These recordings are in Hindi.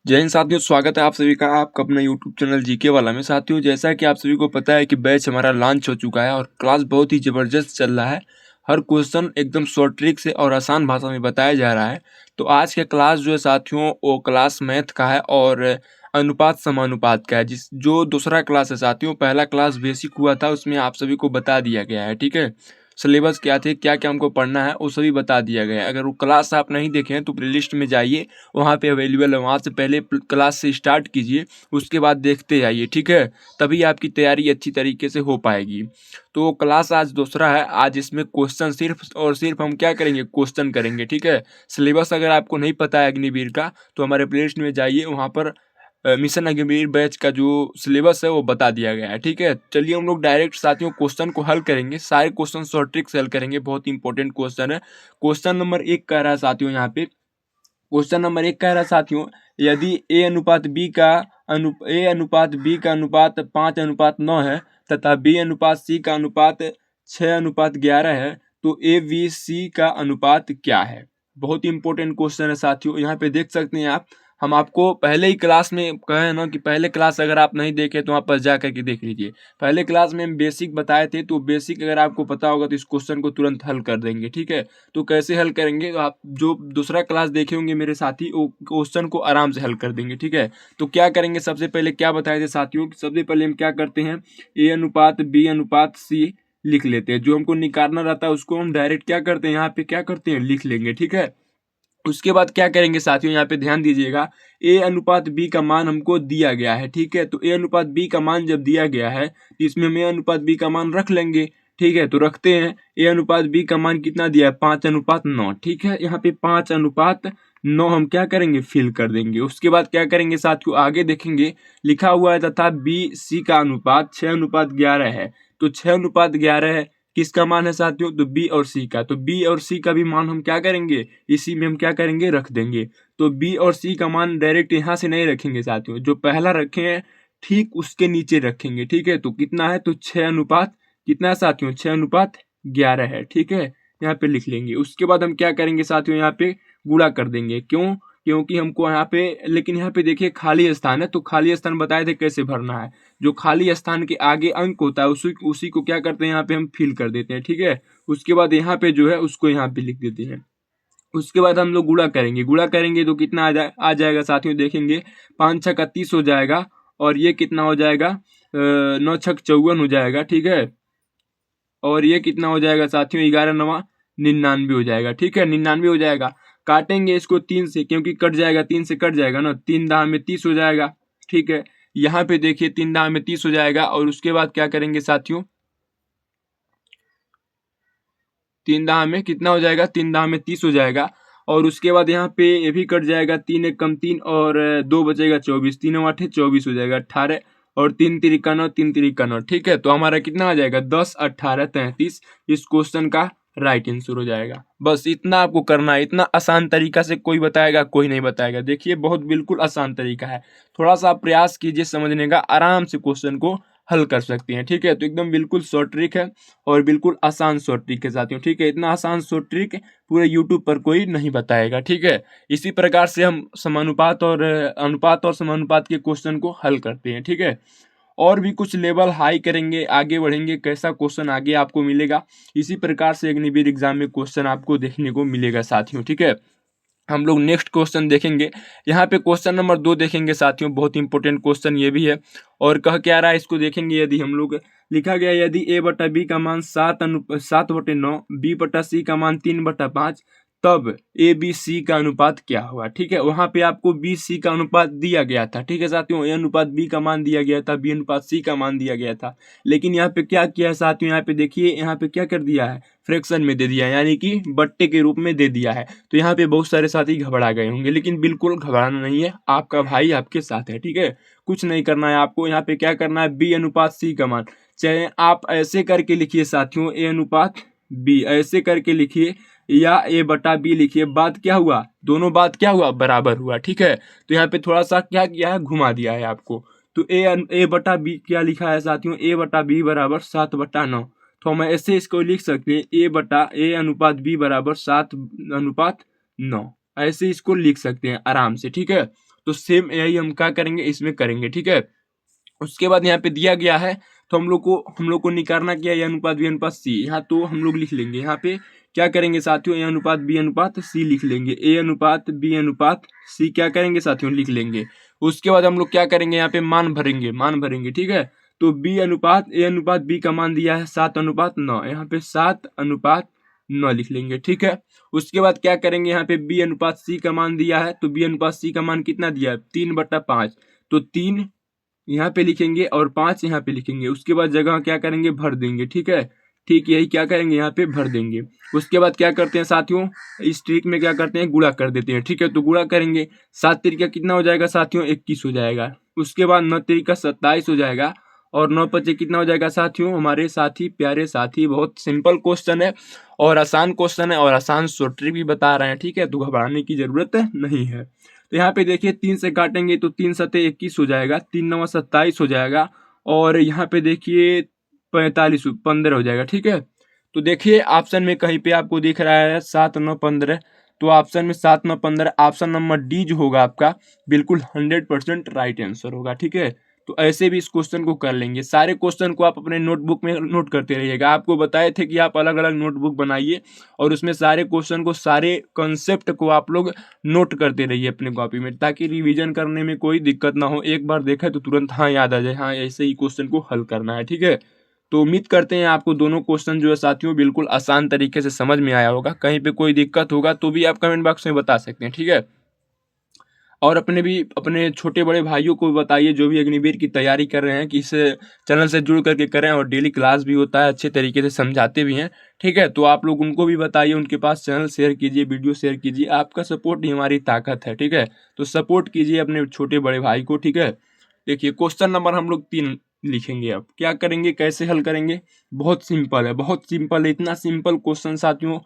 जय हिंद साथियों, स्वागत है आप सभी का आपका अपना यूट्यूब चैनल जीके वाला में। साथियों, जैसा कि आप सभी को पता है कि बैच हमारा लॉन्च हो चुका है और क्लास बहुत ही ज़बरदस्त चल रहा है। हर क्वेश्चन एकदम शॉर्ट ट्रिक से और आसान भाषा में बताया जा रहा है। तो आज का क्लास जो है साथियों, वो क्लास मैथ का है और अनुपात समानुपात का है। जो दूसरा क्लास है साथियों, पहला क्लास बेसिक हुआ था, उसमें आप सभी को बता दिया गया है। ठीक है, सिलेबस क्या थे, क्या क्या हमको पढ़ना है, वो सभी बता दिया गया है। अगर वो क्लास आप नहीं देखे हैं तो प्लेलिस्ट में जाइए, वहाँ पे अवेलेबल है। वहाँ से पहले क्लास से स्टार्ट कीजिए, उसके बाद देखते जाइए। ठीक है, तभी आपकी तैयारी अच्छी तरीके से हो पाएगी। तो क्लास आज दूसरा है। आज इसमें क्वेश्चन सिर्फ और सिर्फ हम क्या करेंगे, क्वेश्चन करेंगे। ठीक है, सिलेबस अगर आपको नहीं पता है अग्निवीर का तो हमारे प्लेलिस्ट में जाइए, वहाँ पर मिशन अग्निवीर बैच का जो सिलेबस है वो बता दिया गया है। ठीक है, चलिए हम लोग डायरेक्ट साथियों क्वेश्चन को हल करेंगे। सारे क्वेश्चन शॉर्ट ट्रिक से हल करेंगे, बहुत इंपॉर्टेंट क्वेश्चन है। क्वेश्चन नंबर 1 कह रहा है साथियों, यहाँ पे क्वेश्चन नंबर 1 कह रहा है साथियों, यदि ए अनुपात बी का अनुपात 5:9 है तथा बी अनुपात सी का अनुपात 6:11 है, तो ए बी सी का अनुपात क्या है। बहुत ही इंपॉर्टेंट क्वेश्चन है साथियों। यहाँ पे देख सकते हैं आप, हम आपको पहले ही क्लास में कहे ना कि पहले क्लास अगर आप नहीं देखे तो वहाँ पर जा करके देख लीजिए। पहले क्लास में हम बेसिक बताए थे, तो बेसिक अगर आपको पता होगा तो इस क्वेश्चन को तुरंत हल कर देंगे। ठीक है, तो कैसे हल करेंगे, तो आप जो दूसरा क्लास देखे होंगे मेरे साथी, वो क्वेश्चन को आराम से हल कर देंगे। ठीक है, तो क्या करेंगे, सबसे पहले क्या बताए थे साथियों, सबसे पहले हम क्या करते हैं, ए अनुपात बी अनुपात सी लिख लेते हैं। जो हमको निकालना रहता है उसको हम डायरेक्ट क्या करते हैं, यहाँ पे क्या करते हैं, लिख लेंगे। ठीक है, उसके बाद क्या करेंगे साथियों, यहाँ पे ध्यान दीजिएगा, ए अनुपात बी का मान हमको दिया गया है। ठीक है, तो ए अनुपात बी का मान जब दिया गया है तो इसमें हम ए अनुपात बी का मान रख लेंगे। ठीक है, तो रखते हैं। ए अनुपात बी का मान कितना दिया है, 5:9। ठीक है, यहाँ पे 5:9 हम क्या करेंगे, फिल कर देंगे। उसके बाद क्या करेंगे साथियों, आगे देखेंगे, लिखा हुआ है तथा बी सी का अनुपात 6:11 है। तो 6:11 है, किसका मान है साथियों, तो बी और सी का। तो बी और सी का भी मान हम क्या करेंगे, इसी में हम क्या करेंगे, रख देंगे। तो बी और सी का मान डायरेक्ट यहाँ से नहीं रखेंगे साथियों, जो पहला रखे हैं ठीक उसके नीचे रखेंगे। ठीक है, तो कितना है, तो 6 कितना है साथियों, 6:11 है। ठीक है, यहाँ पे लिख लेंगे। उसके बाद हम क्या करेंगे साथियों, यहाँ पे गुणा कर देंगे। क्यों, क्योंकि हमको यहाँ पे, लेकिन यहाँ पे देखिए खाली स्थान है, तो खाली स्थान बताए थे कैसे भरना है। जो खाली स्थान के आगे अंक होता है उसी को क्या करते हैं, यहाँ पे हम फिल कर देते हैं। ठीक है, उसके बाद यहाँ पे जो है उसको यहाँ पे लिख देते हैं। उसके बाद हम लोग गुणा करेंगे। गुणा करेंगे तो कितना आ जाएगा साथियों, देखेंगे 5×6 = 30 हो जाएगा, और ये कितना हो जाएगा, 9×6 = 54 हो जाएगा। ठीक है, और ये कितना हो जाएगा साथियों, 11×9 = 99 हो जाएगा। ठीक है, 99 हो जाएगा। काटेंगे इसको 3 से, क्योंकि कट जाएगा, 3 से कट जाएगा ना, 3×10 = 30 हो जाएगा। ठीक है, यहाँ पे देखिए 3×10 = 30 हो जाएगा। और उसके बाद क्या करेंगे साथियों, 3×10 कितना हो जाएगा, 3×30 हो जाएगा। और उसके बाद यहाँ पे ये भी कट जाएगा, 3 × 1 = 3 और 2 बचेगा 24, 3×8 = 24 हो जाएगा, 18 और 3×3 = 9, 3×3 = 9। ठीक है, तो हमारा कितना आ जाएगा, 10, 18, 33। इस क्वेश्चन का राइट आंसर हो जाएगा। बस इतना आपको करना है। इतना आसान तरीका से कोई बताएगा, कोई नहीं बताएगा। देखिए बहुत बिल्कुल आसान तरीका है, थोड़ा सा आप प्रयास कीजिए समझने का, आराम से क्वेश्चन को हल कर सकते हैं। ठीक है, तो एकदम बिल्कुल शॉर्ट ट्रिक है और बिल्कुल आसान शॉर्ट ट्रिक के साथियों। ठीक है, इतना आसान शॉर्ट ट्रिक पूरे यूट्यूब पर कोई नहीं बताएगा। ठीक है, इसी प्रकार से हम समानुपात और अनुपात और समानुपात के क्वेश्चन को हल करते हैं। ठीक है, और भी कुछ लेवल हाई करेंगे, आगे बढ़ेंगे, कैसा क्वेश्चन आगे आपको मिलेगा, इसी प्रकार से अग्निवीर एग्जाम में क्वेश्चन आपको देखने को मिलेगा साथियों। ठीक है, हम लोग नेक्स्ट क्वेश्चन देखेंगे। यहाँ पे क्वेश्चन नंबर 2 देखेंगे साथियों, बहुत इंपॉर्टेंट क्वेश्चन ये भी है। और कह क्या रहा है इसको देखेंगे। यदि हम लोग, लिखा गया यदि a/b का मान 7/9, b/c का मान 3/5, तब ए बी सी का अनुपात क्या होगा। ठीक है, वहां पे आपको बी सी का अनुपात दिया गया था। ठीक है साथियों, ए अनुपात बी का मान दिया गया था, बी अनुपात सी का मान दिया गया था। लेकिन यहाँ पे क्या किया है साथियों, यहाँ पे देखिए, यहाँ पे क्या कर दिया है, फ्रैक्शन में दे दिया है, यानी कि बट्टे के रूप में दे दिया है। तो यहाँ पे बहुत सारे साथी घबरा गए होंगे, लेकिन बिल्कुल घबराना नहीं है, आपका भाई आपके साथ है। ठीक है, कुछ नहीं करना है आपको। यहाँ पे क्या करना है, बी अनुपात सी का मान, चाहे आप ऐसे करके लिखिए साथियों, ए अनुपात बी ऐसे करके लिखिए, या a/b लिखिए। बात क्या हुआ, दोनों बात क्या हुआ, बराबर हुआ। ठीक है, तो यहाँ पे थोड़ा सा क्या किया है, घुमा दिया है आपको। तो a/b क्या लिखा है साथियों, a/b = 7/9। तो हम ऐसे इसको लिख सकते हैं, a/a अनुपात b = 7/9, ऐसे इसको लिख सकते हैं आराम से। ठीक है, तो सेम यही हम क्या करेंगे इसमें करेंगे, ठीक है। उसके बाद यहाँ पे दिया गया है तो हम लोग को निकालना क्या है, ए अनुपात बी अनुपात सी। यहाँ तो हम लोग लिख लेंगे, यहाँ पे क्या करेंगे साथियों, ए अनुपात बी अनुपात सी लिख लेंगे, ए अनुपात बी अनुपात सी क्या करेंगे साथियों लिख लेंगे। उसके बाद हम लोग क्या करेंगे, यहाँ पे मान भरेंगे, ठीक है। तो बी अनुपात ए अनुपात बी का मान दिया है 7:9, यहाँ पे 7:9 लिख लेंगे, ठीक है। उसके बाद क्या करेंगे, यहाँ पे बी अनुपात सी का मान दिया है, तो बी अनुपात सी का मान कितना दिया है 3/5, तो 3 यहाँ पे लिखेंगे और 5 यहाँ पे लिखेंगे। उसके बाद जगह क्या करेंगे भर देंगे, ठीक है। ठीक यही क्या करेंगे यहाँ पे भर देंगे। उसके बाद क्या करते हैं साथियों, इस ट्रिक में क्या करते हैं गुणा कर देते हैं, ठीक है। तो गुणा करेंगे 7 तरीका कितना हो जाएगा साथियों 21 हो जाएगा। उसके बाद 9 तरीका 27 हो जाएगा और 9 पचे कितना हो जाएगा साथियों, हमारे साथी प्यारे साथी बहुत सिंपल क्वेश्चन है और आसान क्वेश्चन है और आसान शॉर्ट ट्रिक भी बता रहे हैं, ठीक है। तो घबराने की जरूरत नहीं है। तो यहाँ पे देखिए 3 से काटेंगे तो 3 सते 21 हो जाएगा, 3 9 27 हो जाएगा और यहाँ पे देखिए 15 हो जाएगा, ठीक है। तो देखिए ऑप्शन में कहीं पे आपको दिख रहा है 7 9 15, तो ऑप्शन में 7 9 15 ऑप्शन नंबर डी जो होगा आपका बिल्कुल 100% राइट आंसर होगा, ठीक है। तो ऐसे भी इस क्वेश्चन को कर लेंगे। सारे क्वेश्चन को आप अपने नोटबुक में नोट करते रहिएगा। आपको बताए थे कि आप अलग अलग नोटबुक बनाइए और उसमें सारे क्वेश्चन को सारे कॉन्सेप्ट को आप लोग नोट करते रहिए अपने कॉपी में, ताकि रिवीजन करने में कोई दिक्कत ना हो। एक बार देखा तो तुरंत हाँ याद आ जाए, हाँ ऐसे ही क्वेश्चन को हल करना है, ठीक है। तो उम्मीद करते हैं आपको दोनों क्वेश्चन जो है साथियों बिल्कुल आसान तरीके से समझ में आया होगा। कहीं पे कोई दिक्कत होगा तो भी आप कमेंट बॉक्स में बता सकते हैं, ठीक है। और अपने छोटे बड़े भाइयों को बताइए जो भी अग्निवीर की तैयारी कर रहे हैं कि इस चैनल से जुड़ करके करें और डेली क्लास भी होता है, अच्छे तरीके से समझाते भी हैं, ठीक है। तो आप लोग उनको भी बताइए, उनके पास चैनल शेयर कीजिए, वीडियो शेयर कीजिए। आपका सपोर्ट ही हमारी ताकत है, ठीक है। तो सपोर्ट कीजिए अपने छोटे बड़े भाई को, ठीक है। देखिए क्वेश्चन नंबर हम लोग 3 लिखेंगे। अब क्या करेंगे, कैसे हल करेंगे, बहुत सिंपल है, बहुत सिंपल है। इतना सिंपल क्वेश्चन साथियों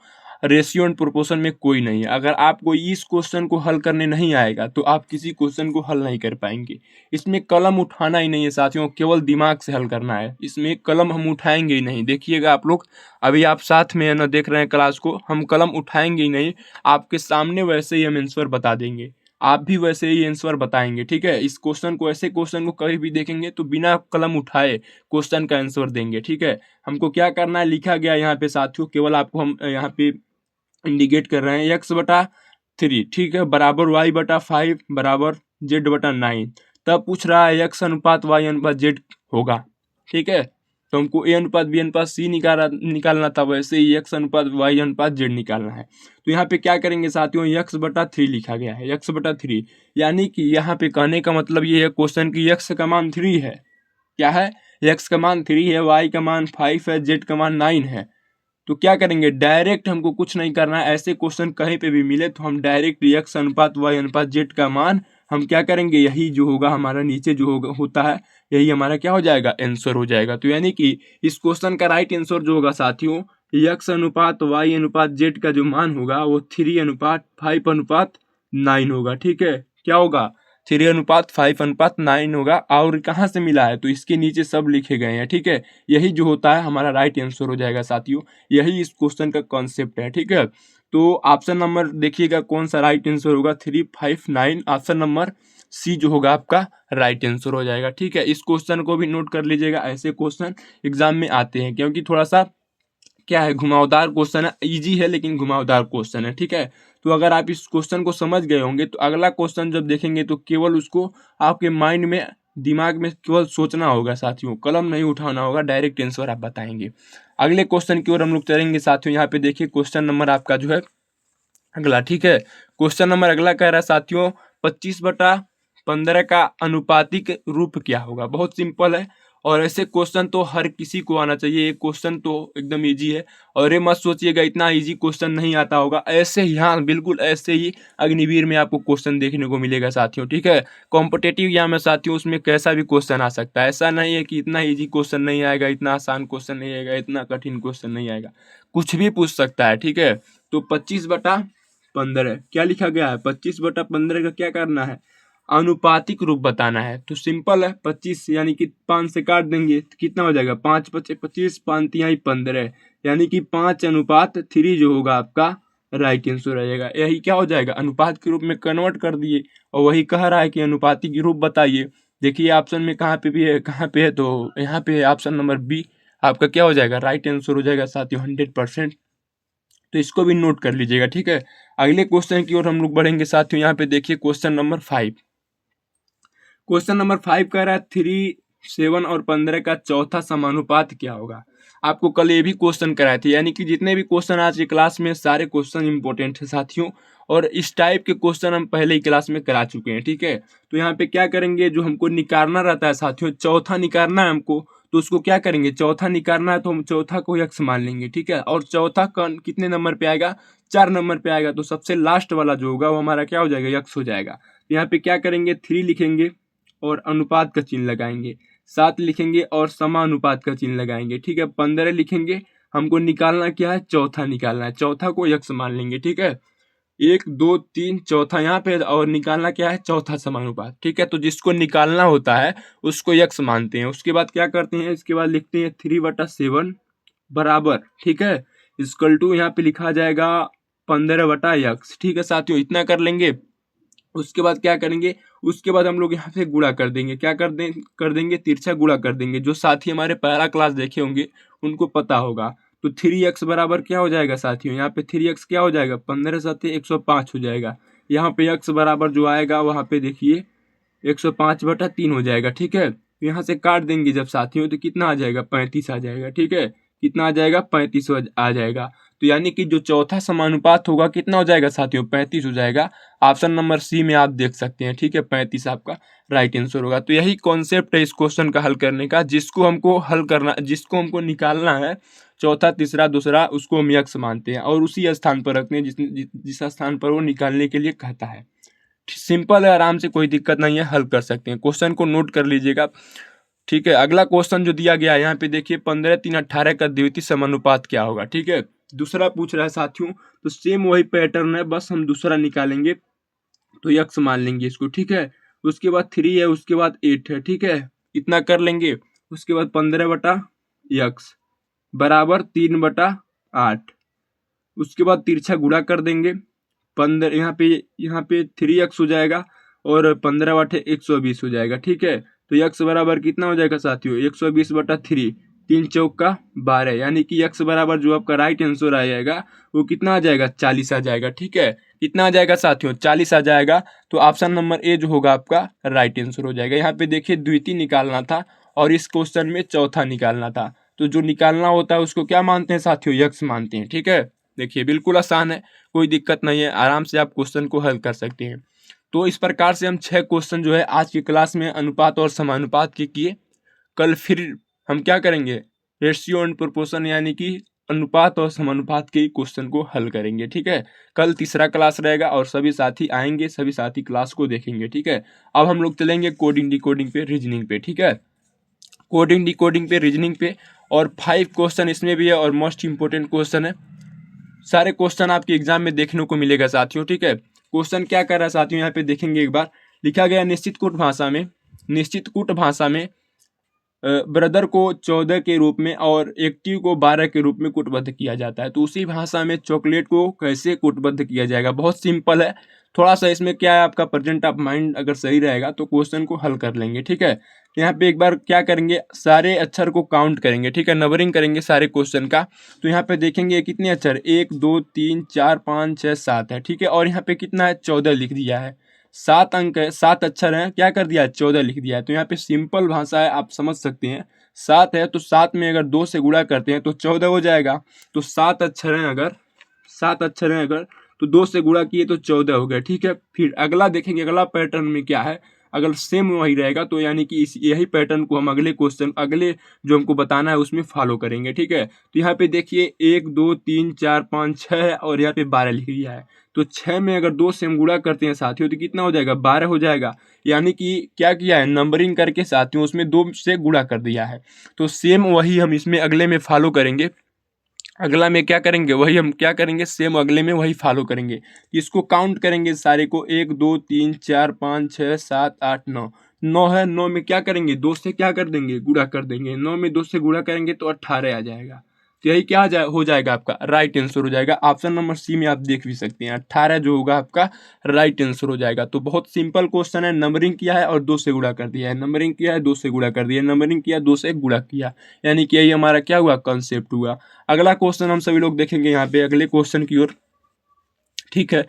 रेशियो एंड प्रोपोर्शन में कोई नहीं है। अगर आपको इस क्वेश्चन को हल करने नहीं आएगा तो आप किसी क्वेश्चन को हल नहीं कर पाएंगे। इसमें कलम उठाना ही नहीं है साथियों, केवल दिमाग से हल करना है। इसमें कलम हम उठाएंगे ही नहीं। देखिएगा आप लोग, अभी आप साथ में है ना देख रहे हैं क्लास को, हम कलम उठाएंगे ही नहीं। आपके सामने वैसे ही हम आंसर बता देंगे, आप भी वैसे ही आंसर बताएंगे, ठीक है। इस क्वेश्चन को, ऐसे क्वेश्चन को कभी भी देखेंगे तो बिना कलम उठाए क्वेश्चन का आंसर देंगे, ठीक है। हमको क्या करना है, लिखा गया यहाँ पे साथियों, केवल आपको हम यहाँ पे इंडिकेट कर रहे हैं x/3, ठीक है, बराबर y/5 बराबर z/9। तब पूछ रहा है x अनुपात y अनुपात z होगा, ठीक है। तो हमको a अनुपात b अनुपात c निकालना था, वैसे ही x अनुपात y अनुपात z निकालना है। तो यहाँ पे क्या करेंगे साथियों, x/3 लिखा गया है, x/3, यानी कि यहाँ पे कहने का मतलब ये है क्वेश्चन की x का मान 3 है। क्या है, x का मान 3 है, y का मान 5 है, z का मान 9 है। तो क्या करेंगे, डायरेक्ट हमको कुछ नहीं करना है। ऐसे क्वेश्चन कहीं पे भी मिले तो हम डायरेक्ट x अनुपात y अनुपात z का मान हम क्या करेंगे, यही जो होगा हमारा नीचे जो होता है यही हमारा क्या हो जाएगा, आंसर हो जाएगा। तो यानी कि इस क्वेश्चन का राइट आंसर जो होगा साथियों, x अनुपात y अनुपात z का जो मान होगा वो 3:5:9 होगा, ठीक है। क्या होगा, 3:5:9 होगा। और कहाँ से मिला है, तो इसके नीचे सब लिखे गए हैं, ठीक है। यही जो होता है हमारा राइट आंसर हो जाएगा साथियों। यही इस क्वेश्चन का कॉन्सेप्ट है, ठीक है। तो ऑप्शन नंबर देखिएगा कौन सा राइट आंसर होगा, 359, ऑप्शन नंबर सी जो होगा आपका राइट आंसर हो जाएगा, ठीक है। इस क्वेश्चन को भी नोट कर लीजिएगा, ऐसे क्वेश्चन एग्जाम में आते हैं, क्योंकि थोड़ा सा क्या है, घुमावदार क्वेश्चन है, इजी है लेकिन घुमावदार क्वेश्चन है, ठीक है। तो अगर आप इस क्वेश्चन को समझ गए होंगे तो अगला क्वेश्चन जब देखेंगे तो केवल उसको आपके माइंड में, दिमाग में केवल सोचना होगा साथियों, कलम नहीं उठाना होगा, डायरेक्ट आंसर आप बताएंगे। अगले क्वेश्चन की ओर हम लोग चलेंगे साथियों। यहाँ पे देखिए क्वेश्चन नंबर आपका जो है अगला, ठीक है। क्वेश्चन नंबर अगला कह रहा है साथियों 25/15 का अनुपातिक रूप क्या होगा। बहुत सिंपल है और ऐसे क्वेश्चन तो हर किसी को आना चाहिए। ये क्वेश्चन तो एकदम इजी है और ये मत सोचिएगा इतना इजी क्वेश्चन नहीं आता होगा। ऐसे ही, हाँ बिल्कुल ऐसे ही अग्निवीर में आपको क्वेश्चन देखने को मिलेगा साथियों, ठीक है। कॉम्पिटेटिव एग्जाम में साथियों उसमें कैसा भी क्वेश्चन आ सकता है। ऐसा नहीं है कि इतना इजी क्वेश्चन नहीं आएगा, इतना आसान क्वेश्चन नहीं आएगा, इतना कठिन क्वेश्चन नहीं आएगा, कुछ भी पूछ सकता है, ठीक है। तो 25/15 क्या लिखा गया है, 25/15 का क्या करना है, अनुपातिक रूप बताना है। तो सिंपल है, 25 यानी कि 5 से काट देंगे तो कितना हो जाएगा, 5 × 5 = 25, 5 × 3 = 15, यानी कि 5:3 जो होगा आपका राइट आंसर आ जाएगा। यही क्या हो जाएगा, अनुपात के रूप में कन्वर्ट कर दिए और वही कह रहा है कि अनुपाती के रूप बताइए। देखिए ऑप्शन में कहाँ पे भी है, कहाँ पे है, तो यहाँ पे ऑप्शन नंबर बी आपका क्या हो जाएगा, राइट आंसर हो जाएगा साथियों 100%। तो इसको भी नोट कर लीजिएगा, ठीक है। अगले क्वेश्चन की ओर हम लोग बढ़ेंगे साथियों। यहाँ पे देखिए क्वेश्चन नंबर 5। क्वेश्चन नंबर 5 कह रहा है 3, 7 और 15 का चौथा समानुपात क्या होगा। आपको कल ये भी क्वेश्चन कराए थे, यानी कि जितने भी क्वेश्चन आज की क्लास में सारे क्वेश्चन इंपॉर्टेंट है साथियों, और इस टाइप के क्वेश्चन हम पहले ही क्लास में करा चुके हैं, ठीक है। तो यहाँ पे क्या करेंगे, जो हमको निकालना रहता है साथियों, चौथा निकालना है हमको, तो उसको क्या करेंगे, चौथा निकालना है तो हम चौथा को x मान लेंगे, ठीक है। और चौथा कितने नंबर पे आएगा, 4 नंबर पे आएगा, तो सबसे लास्ट वाला जो होगा वो हमारा क्या हो जाएगा, x हो जाएगा। तो यहाँ पे क्या करेंगे, 3 लिखेंगे और अनुपात का चिन्ह लगाएंगे, 7 लिखेंगे और समानुपात का चिन्ह लगाएंगे, ठीक है। 15 लिखेंगे, हमको निकालना क्या है, चौथा निकालना है, चौथा को x मान लेंगे, ठीक है। 1, 2, 3 चौथा यहाँ पे, और निकालना क्या है, चौथा समानुपात, ठीक है। तो जिसको निकालना होता है उसको x मानते हैं। उसके बाद क्या करते हैं, इसके बाद लिखते हैं 3/7 बराबर, ठीक है, इक्वल टू यहाँ पे लिखा जाएगा 15/x, ठीक है साथियों, इतना कर लेंगे। उसके बाद क्या करेंगे, उसके बाद हम लोग यहाँ से गुणा कर देंगे, क्या कर देंगे, तिरछा गुणा कर देंगे। जो साथी हमारे पहला क्लास देखे होंगे उनको पता होगा। तो 3x बराबर क्या हो जाएगा साथियों, यहाँ पे 3x क्या हो जाएगा, 15 7 105 हो जाएगा। यहाँ पे x बराबर जो आएगा वहाँ पे देखिए 105/3 हो जाएगा, ठीक है। तो यहाँ से काट देंगे जब साथियों, तो कितना आ जाएगा, 35 आ जाएगा, ठीक है। कितना आ जाएगा, 35 आ जाएगा। तो यानी कि जो चौथा समानुपात होगा कितना हो जाएगा साथियों, 35 हो जाएगा। ऑप्शन नंबर सी में आप देख सकते हैं, ठीक है, 35 आपका राइट आंसर होगा। तो यही कॉन्सेप्ट है इस क्वेश्चन का हल करने का, जिसको हमको हल करना, जिसको हमको निकालना है चौथा, तीसरा, दूसरा, उसको हम x मानते हैं और उसी स्थान पर रखते हैं जिस स्थान पर वो निकालने के लिए कहता है। सिंपल है, आराम से, कोई दिक्कत नहीं है, हल कर सकते हैं। क्वेश्चन को नोट कर लीजिएगा, ठीक है। अगला क्वेश्चन जो दिया गया है यहाँ पे देखिए 15, 3, 18 का द्वितीय समानुपात क्या होगा, ठीक है। दूसरा पूछ रहा है साथियों, तो सेम वही पैटर्न है, बस हम दूसरा निकालेंगे, तो x मान लेंगे इसको, ठीक है। उसके बाद 3 है, उसके बाद 8 है, ठीक है, इतना कर लेंगे। उसके बाद 15/x बराबर 3/8। उसके बाद तिरछा गुणा कर देंगे, 15 यहाँ पे 3x हो जाएगा और 15/120 हो जाएगा, ठीक है। तो x बराबर कितना हो जाएगा साथियों, 120/3, 3 चौका 12, यानी कि x बराबर जो आपका राइट आंसर आ जाएगा वो कितना आ जाएगा, 40 आ जाएगा, ठीक है। कितना आ जाएगा साथियों, 40 आ जाएगा। तो ऑप्शन नंबर ए जो होगा आपका राइट आंसर हो जाएगा। यहाँ पे देखिए द्वितीय निकालना था और इस क्वेश्चन में चौथा निकालना था, तो जो निकालना होता है उसको क्या मानते हैं साथियों, x मानते हैं, ठीक है। देखिए बिल्कुल आसान है, कोई दिक्कत नहीं है, आराम से आप क्वेश्चन को हल कर सकते हैं। तो इस प्रकार से हम 6 क्वेश्चन जो है आज की क्लास में अनुपात और समानुपात के किए। कल फिर हम क्या करेंगे, रेशियो एंड प्रोपोर्शन, यानी कि अनुपात और समानुपात के क्वेश्चन को हल करेंगे, ठीक है। कल तीसरा क्लास रहेगा और सभी साथी आएंगे, सभी साथी क्लास को देखेंगे, ठीक है। अब हम लोग चलेंगे कोडिंग डिकोडिंग पे, रीजनिंग पे, ठीक है। कोडिंग डिकोडिंग पे, रीजनिंग पे, और 5 क्वेश्चन इसमें भी है और मोस्ट इंपोर्टेंट क्वेश्चन है। सारे क्वेश्चन आपके एग्जाम में देखने को मिलेगा साथियों, ठीक है। क्वेश्चन क्या कर रहा है साथियों, यहाँ पे देखेंगे एक बार, लिखा गया निश्चित कूट भाषा में, निश्चित कूट भाषा में ब्रदर को 14 के रूप में और एक्टिव को 12 के रूप में कूटबद्ध किया जाता है। तो उसी भाषा में चॉकलेट को कैसे कूटबद्ध किया जाएगा, बहुत सिंपल है। थोड़ा सा इसमें क्या है, आपका प्रेजेंट ऑफ माइंड अगर सही रहेगा तो क्वेश्चन को हल कर लेंगे, ठीक है। यहाँ पे एक बार क्या करेंगे, सारे अक्षर को काउंट करेंगे, ठीक है, नंबरिंग करेंगे सारे क्वेश्चन का। तो यहाँ पे देखेंगे कितने अक्षर, 1, 2, 3, 4, 5, 6, 7 है, ठीक है। और यहाँ पे कितना है, 14 लिख दिया है। 7 अंक है, 7 अक्षर है, क्या कर दिया है, 14 लिख दिया है। तो यहाँ पे सिंपल भाषा है, आप समझ सकते हैं। 7 है तो 7 में अगर 2 से गुणा करते हैं तो 14 हो जाएगा। तो 7 अक्षर हैं अगर, 7 अक्षर हैं अगर, तो 2 से गुणा किए तो 14 हो गया, ठीक है। फिर अगला देखेंगे, अगला पैटर्न में क्या है, अगर सेम वही रहेगा तो यानी कि यही पैटर्न को हम अगले क्वेश्चन, अगले जो हमको बताना है उसमें फॉलो करेंगे, ठीक है। तो यहाँ पे देखिए 1, 2, 3, 4, 5, 6 है और यहाँ पे 12 लिख दिया है। तो 6 में अगर 2 से हम गुणा करते हैं साथियों तो कितना हो जाएगा, 12 हो जाएगा। यानी कि क्या किया है, नंबरिंग करके साथियों उसमें 2 से गुणा कर दिया है। तो सेम वही हम इसमें अगले में फॉलो करेंगे। अगला में क्या करेंगे, वही हम क्या करेंगे, सेम अगले में वही फॉलो करेंगे। इसको काउंट करेंगे सारे को, 1, 2, 3, 4, 5, 6, 7, 8, 9, 9 है, 9 में क्या करेंगे, 2 से क्या कर देंगे, गुणा कर देंगे। 9 में 2 से गुणा करेंगे तो 18 आ जाएगा। तो यही क्या हो जाएगा आपका राइट आंसर हो जाएगा। ऑप्शन नंबर सी में आप देख भी सकते हैं 18 जो होगा आपका राइट आंसर हो जाएगा। तो बहुत सिंपल क्वेश्चन है, नंबरिंग किया है और 2 से गुणा कर दिया है, नंबरिंग किया है 2 से गुणा कर दिया, नंबरिंग किया 2 से गुणा किया, यानी कि यही हमारा क्या हुआ कंसेप्ट हुआ। अगला क्वेश्चन हम सभी लोग देखेंगे यहाँ पे अगले क्वेश्चन की ओर। ठीक है,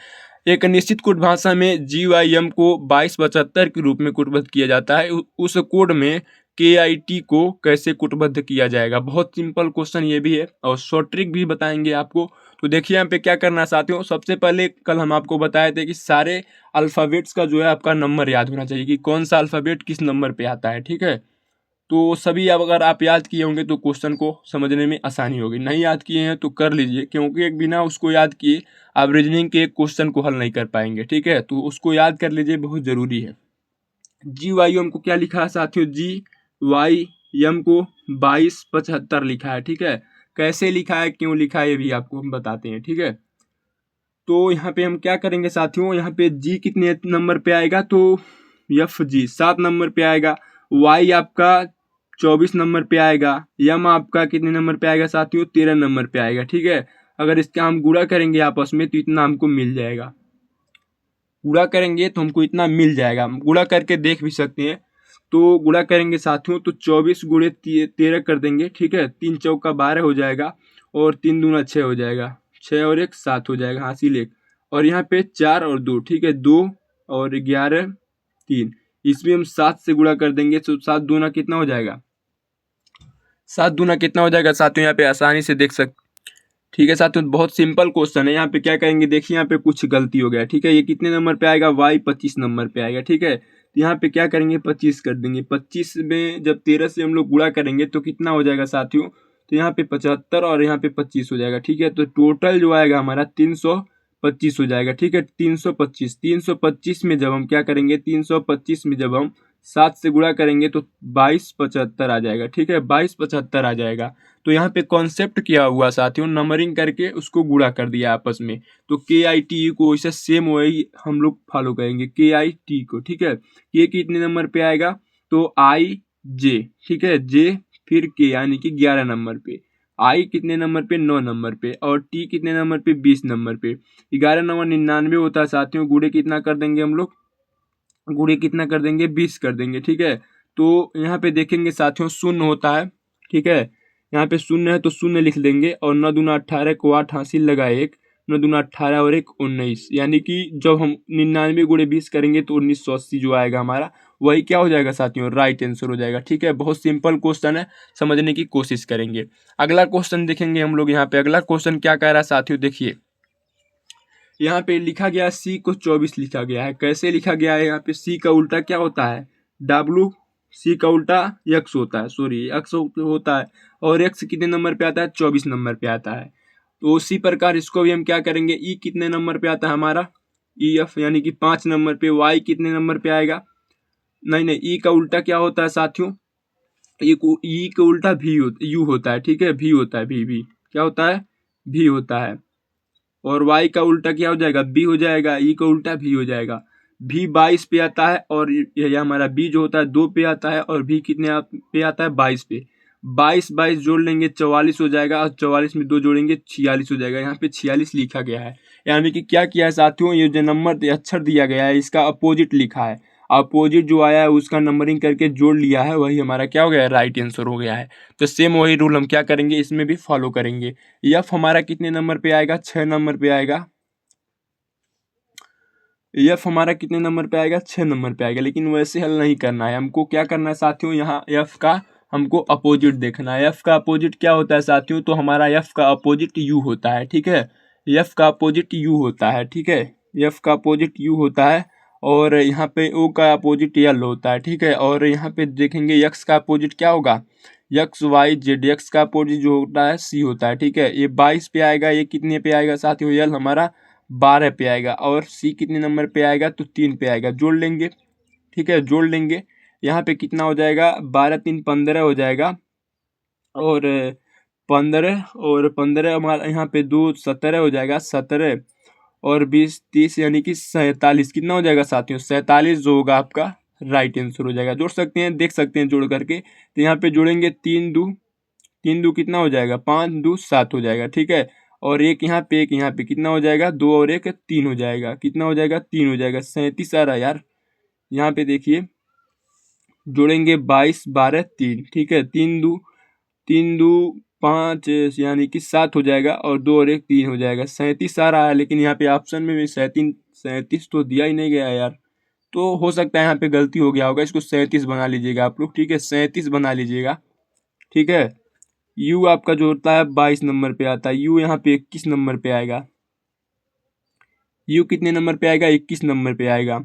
एक निश्चित कोड भाषा में GYM को 2275 के रूप में कोडबद्ध किया जाता है, उस कोड में KIT को कैसे कोडबद्ध किया जाएगा। बहुत सिंपल क्वेश्चन ये भी है और शॉर्ट ट्रिक भी बताएंगे आपको। तो देखिए यहाँ पे क्या करना चाहते हो, सबसे पहले कल हम आपको बताए थे कि सारे अल्फ़ाबेट्स का जो है आपका नंबर याद होना चाहिए कि कौन सा अल्फ़ाबेट किस नंबर पे आता है। ठीक है, तो सभी अब अगर आप याद किए होंगे तो क्वेश्चन को समझने में आसानी होगी, नहीं याद किए हैं तो कर लीजिए, क्योंकि एक बिना उसको याद किए आप रीजनिंग के एक क्वेश्चन को हल नहीं कर पाएंगे। ठीक है, तो उसको याद कर लीजिए, बहुत ज़रूरी है। GYM को क्या लिखा है साथियों, GYM को 2275 लिखा है। ठीक है, कैसे लिखा है, क्यों लिखा है, ये भी आपको हम बताते हैं। ठीक है, तो यहाँ पे हम क्या करेंगे साथियों, यहाँ पे G कितने नंबर पे आएगा, तो FG 7 नंबर पे आएगा, Y आपका 24 नंबर पे आएगा, M आपका कितने नंबर पे आएगा साथियों, 13 नंबर पे आएगा। ठीक है, अगर इसका हम गुणा करेंगे आपस में तो इतना हमको मिल जाएगा, गुणा करेंगे तो हमको इतना मिल जाएगा, हम गुणा करके देख भी सकते हैं। तो गुणा करेंगे साथियों तो 24 गुणे 13 कर देंगे। ठीक है, 3 चौका 12 हो जाएगा और 3 दूना 6 हो जाएगा, 6 और 1 7 हो जाएगा, हासिल 1 और यहाँ पे 4 और 2। ठीक है, 2 और 11 3, इसमें हम 7 से गुणा कर देंगे तो 7 दूना कितना हो जाएगा, 7 दूना कितना हो जाएगा साथियों, यहाँ पे आसानी से देख सकते। ठीक है साथियों, बहुत सिंपल क्वेश्चन है। यहाँ पे क्या करेंगे, देखिए यहाँ पे कुछ गलती हो गया। ठीक है, ये कितने नंबर पे आएगा, Y 25 नंबर पे आएगा। ठीक है, तो यहाँ पे क्या करेंगे 25 कर देंगे, 25 में जब 13 से हम लोग गुणा करेंगे तो कितना हो जाएगा साथियों, तो यहाँ पे 75 और यहाँ पे 25 हो जाएगा। ठीक है, तो टोटल जो आएगा हमारा 325 हो जाएगा। ठीक है, 325 में जब हम क्या करेंगे, 325 में जब हम 7 से गुणा करेंगे तो 2275 आ जाएगा। ठीक है, 2275 आ जाएगा। तो यहाँ पे कॉन्सेप्ट किया हुआ साथियों, नंबरिंग करके उसको गुणा कर दिया आपस में। तो KIT को वैसे सेम वही हम लोग फॉलो करेंगे KIT को। ठीक है, K कितने नंबर पे आएगा, तो IJ। ठीक है, J फिर K यानी कि 11 नंबर पे, I कितने नंबर पे, 9 नंबर पे, और T कितने नंबर पे, 20 नंबर पे। 11 नंबर 99 होता है साथियों, गुणे कितना कर देंगे हम लोग, गुणे कितना कर देंगे, 20 कर देंगे। ठीक है, तो यहाँ पे देखेंगे साथियों शून्य होता है। ठीक है, यहाँ पे शून्य है तो शून्य लिख देंगे और 9 दूना 18 को 8 हासिल लगा 1, 9 दूना 18 और 1 19, यानी कि जब हम 99 गुणे 20 करेंगे तो 1980 जो आएगा हमारा, वही क्या हो जाएगा साथियों, राइट आंसर हो जाएगा। ठीक है, बहुत सिंपल क्वेश्चन है, समझने की कोशिश करेंगे। अगला क्वेश्चन देखेंगे हम लोग। यहाँ पे अगला क्वेश्चन क्या कह रहा है साथियों, देखिए यहाँ पे लिखा गया है C को 24 लिखा गया है। कैसे लिखा गया है, यहाँ पे C का उल्टा क्या होता है, W, C का उल्टा X होता है, सॉरी X होता है, और X कितने नंबर पे आता है, 24 नंबर पे आता है। तो उसी प्रकार इसको भी हम क्या करेंगे, E कितने नंबर पे आता है हमारा, EF यानी कि 5 नंबर पे, Y कितने नंबर पे आएगा, नहीं E का उल्टा क्या होता है साथियों, E का उल्टा U होता है। ठीक है, V होता है, V क्या होता है, V होता है। और Y का उल्टा क्या हो जाएगा, B हो जाएगा, E का उल्टा V हो जाएगा। V 22 पे आता है और ये हमारा B जो होता है 2 पे आता है, और V कितने पे आता है, 22 पे। 22 जोड़ लेंगे 44 हो जाएगा, और 44 में 2 जोड़ेंगे 46 हो जाएगा। यहाँ पे 46 लिखा गया है, यानी कि क्या किया है साथियों, ये जो नंबर अक्षर दिया गया है इसका अपोजिट लिखा है, अपोजिट जो आया है उसका नंबरिंग करके जोड़ लिया है, वही हमारा क्या हो गया है, राइट आंसर हो गया है। तो सेम वही रूल हम क्या करेंगे, इसमें भी फॉलो करेंगे। F हमारा कितने नंबर पे आएगा, 6 नंबर पे आएगा। F हमारा कितने नंबर पे आएगा, 6 नंबर पे आएगा। लेकिन वैसे हल नहीं करना है, हमको क्या करना है साथियों, यहाँ F का हमको अपोजिट देखना है। F का अपोजिट क्या होता है साथियों, तो हमारा F का अपोजिट U होता है। ठीक है, F का अपोजिट U होता है। ठीक है, F का अपोजिट U होता है, और यहाँ पे O का अपोजिट L होता है। ठीक है, और यहाँ पे देखेंगे X का अपोजिट क्या होगा, X Y Z, X का अपोजिट जो होता है C होता है। ठीक है, ये 22 पे आएगा, ये कितने पे आएगा साथियों, L हमारा 12 पे आएगा, और C कितने नंबर पे आएगा, तो 3 पे आएगा, जोड़ लेंगे। ठीक है, जोड़ लेंगे, यहाँ पे कितना हो जाएगा, 12 3 15 हो जाएगा, और 15 हमारा यहाँ पे 2 17 हो जाएगा, 17 और 20 30 यानी कि 47 कितना हो जाएगा साथियों, 47 जो होगा आपका राइट आंसर हो जाएगा। जोड़ सकते हैं, देख सकते हैं जोड़ करके। तो यहाँ पे जोड़ेंगे 3 2 3 दू कितना हो जाएगा, 5 दू 7 हो जाएगा, ठीक है। और एक यहाँ पे कितना हो जाएगा, 2 और 1 3 हो जाएगा, कितना हो जाएगा, 3 हो जाएगा, 37 आ रहा है यार। यहाँ पे देखिए जोड़ेंगे 22 12 3, ठीक है। 3 दू 5 यानी कि 7 हो जाएगा और 2 और 1 3 हो जाएगा, 37 आ रहा है। लेकिन यहाँ पे ऑप्शन में भी 37 तो दिया ही नहीं गया यार, तो हो सकता है यहाँ पे गलती हो गया होगा। इसको 37 बना लीजिएगा आप लोग, ठीक है, 37 बना लीजिएगा, ठीक है। यू आपका जो होता है 22 नंबर पे आता है, यू यहाँ पे 21 नंबर पे आएगा, यू कितने नंबर पे आएगा, 21 नंबर पे आएगा।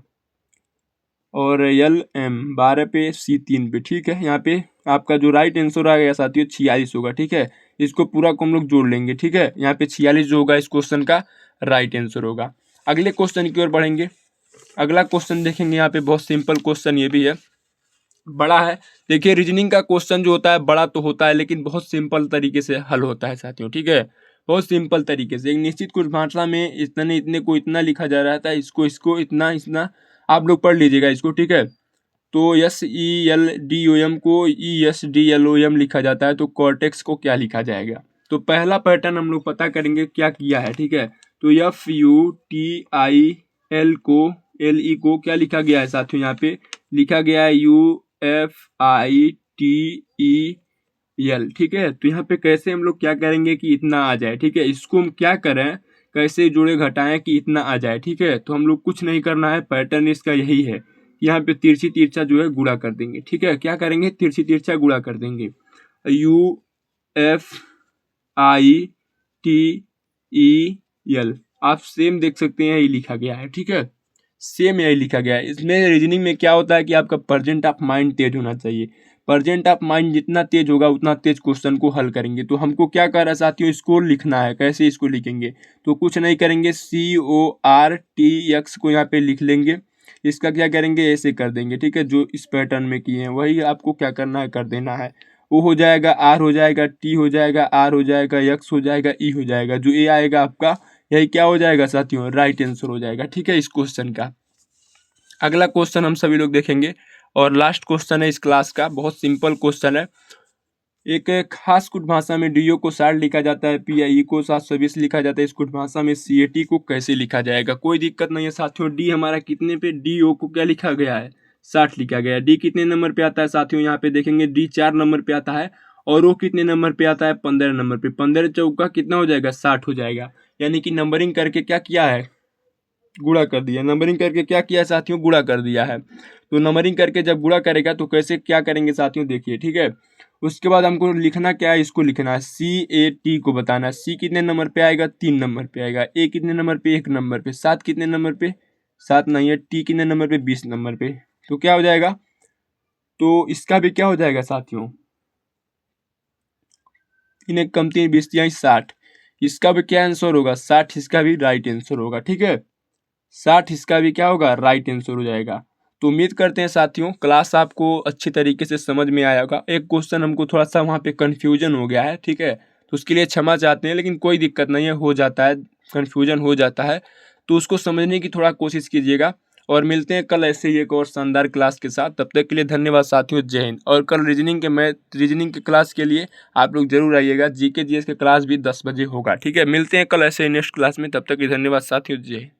और एल एम 12 पे, सी 3 पे, ठीक है। यहाँ पे आपका जो राइट आंसर आ गया साथियों 46 होगा, ठीक है। इसको पूरा को हम लोग जोड़ लेंगे, ठीक है। यहाँ पे 46 जो होगा इस क्वेश्चन का राइट आंसर होगा। अगले क्वेश्चन की ओर बढ़ेंगे। अगला क्वेश्चन देखेंगे, यहाँ पे बहुत सिंपल क्वेश्चन ये भी है, बड़ा है। देखिए रीजनिंग का क्वेश्चन जो होता है बड़ा तो होता है, लेकिन बहुत सिंपल तरीके से हल होता है साथियों, ठीक है। बहुत सिंपल तरीके से एक निश्चित कुछ भाषा में इतने को इतना लिखा जा रहा था, इसको इतना इतना आप लोग पढ़ लीजिएगा इसको, ठीक है। तो SELDOM को ESDLOM लिखा जाता है, तो कॉर्टेक्स को क्या लिखा जाएगा। तो पहला पैटर्न हम लोग पता करेंगे क्या किया है, ठीक है। तो FUTIL को LE को क्या लिखा गया है साथियों, यहाँ पे लिखा गया है UFITEL, ठीक है। तो यहाँ पे कैसे हम लोग क्या करेंगे कि इतना आ जाए, ठीक है। इसको हम क्या करें, कैसे जोड़े घटाएं कि इतना आ जाए, ठीक है। तो हम लोग कुछ नहीं करना है, पैटर्न इसका यही है। यहाँ पे तिरछी तिरछा जो है गुणा कर देंगे, ठीक है। क्या करेंगे, तिरछी तिरछा गुणा कर देंगे। UFITEL आप सेम देख सकते हैं, यही लिखा गया है, ठीक है। सेम यही लिखा गया है। इसमें रीजनिंग में क्या होता है कि आपका प्रेजेंट ऑफ माइंड तेज होना चाहिए। प्रेजेंट ऑफ माइंड जितना तेज होगा उतना तेज क्वेश्चन को हल करेंगे। तो हमको क्या कर रहा है साथियों, इसको लिखना है। कैसे इसको लिखेंगे, तो कुछ नहीं करेंगे, CORTX को यहाँ पे लिख लेंगे। इसका क्या करेंगे, ऐसे कर देंगे, ठीक है। जो इस पैटर्न में किए हैं वही आपको क्या करना है, कर देना है। O हो जाएगा, R हो जाएगा, T हो जाएगा, R हो जाएगा, X हो जाएगा, E हो जाएगा। जो A आएगा आपका यही क्या हो जाएगा साथियों, राइट आंसर हो जाएगा, ठीक है, इस क्वेश्चन का। अगला क्वेश्चन हम सभी लोग देखेंगे और लास्ट क्वेश्चन है इस क्लास का। बहुत सिंपल क्वेश्चन है। एक खास कुछ भाषा में DO को 60 लिखा जाता है, PIE को 720 लिखा जाता है। इस कुछ भाषा में CAT को कैसे लिखा जाएगा। कोई दिक्कत नहीं है साथियों। D हमारा कितने पे, DO को क्या लिखा गया है, 60 लिखा गया है। D कितने नंबर पे आता है साथियों, यहाँ पे देखेंगे D 4 नंबर पे आता है। और O कितने नंबर पे आता है, 15 नंबर पे। 15 चौका कितना हो जाएगा, 60 हो जाएगा। यानी कि नंबरिंग करके क्या किया है, गुणा कर दिया। नंबरिंग करके क्या किया है साथियों, गुणा कर दिया है। तो नंबरिंग करके जब गुणा करेगा तो कैसे क्या करेंगे साथियों, देखिए, ठीक है। उसके बाद हमको लिखना क्या है, इसको लिखना है, CAT को बताना है। C कितने नंबर पे आएगा, 3 नंबर पे आएगा। A कितने नंबर पे, 1 नंबर पे। 7 कितने नंबर पे, 7 नहीं है। T कितने नंबर पे, 20 नंबर पे। तो क्या हो जाएगा, तो इसका भी क्या हो जाएगा साथियों, 3 एक कम 3 20 60। इसका भी क्या आंसर होगा, 60। इसका भी राइट आंसर होगा, ठीक है। 60 इसका भी क्या होगा, राइट आंसर हो जाएगा। तो उम्मीद करते हैं साथियों क्लास आपको अच्छी तरीके से समझ में आया होगा। एक क्वेश्चन हमको थोड़ा सा वहाँ पे कन्फ्यूजन हो गया है, ठीक है। तो उसके लिए क्षमा चाहते हैं, लेकिन कोई दिक्कत नहीं है, हो जाता है, कन्फ्यूजन हो जाता है। तो उसको समझने की थोड़ा कोशिश कीजिएगा। और मिलते हैं कल ऐसे ही एक और शानदार क्लास के साथ। तब तक के लिए धन्यवाद साथियों, जय हिंद। और कल रीजनिंग के क्लास के लिए आप लोग जरूर आइएगा। GK GS के क्लास भी 10 बजे होगा, ठीक है। मिलते हैं कल ऐसे ही नेक्स्ट क्लास में। तब तक के लिए धन्यवाद साथियों, जय हिंद।